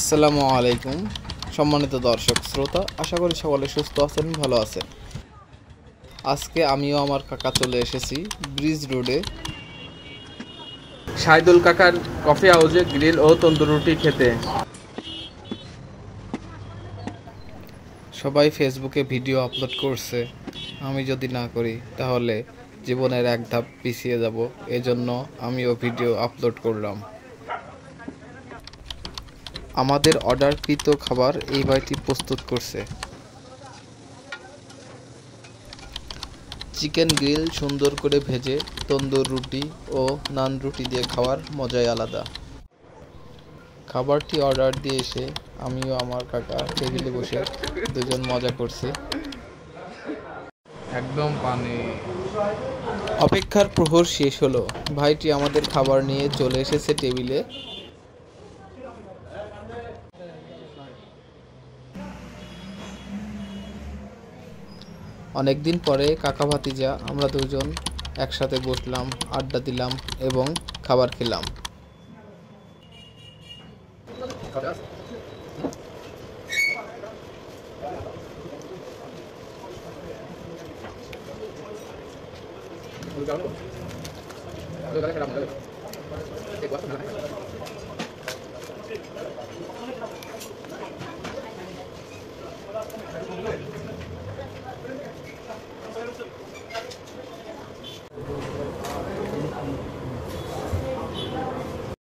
আসসালামু আলাইকুম সম্মানিত দর্শক শ্রোতা, আশা করি সকলে সুস্থ আছেন, ভালো আছেন। আজকে আমিও আমার কাকা চলে এসেছি ব্রিজ রোডে শাহিদুল কাকার কফি হাউসে গ্রিল ও তন্দুর রুটি খেতে। সবাই ফেসবুকে ভিডিও আপলোড করছে, আমি যদি না করি তাহলে জীবনের এক ধাপ পিছিয়ে যাব। এজন্য আমিও ভিডিও আপলোড করলাম। আমাদের অর্ডারকৃত খাবার এই ভাইটি প্রস্তুত করছে। চিকেন গ্রিল সুন্দর করে ভেজে তন্দুর রুটি ও নান রুটি দিয়ে খাওয়ার মজাই আলাদা। খাবারটি অর্ডার দিয়ে এসে আমিও আমার কাকা টেবিলে বসে দুজন মজা করছি। একদম পানি। অপেক্ষার প্রহর শেষ হলো, ভাইটি আমাদের খাবার নিয়ে চলে এসেছে টেবিলে। অনেকদিন পরে কাকা ভাতিজা আমরা দুজন একসাথে বসলাম, আড্ডা দিলাম এবং খাবার খেলাম। Udah,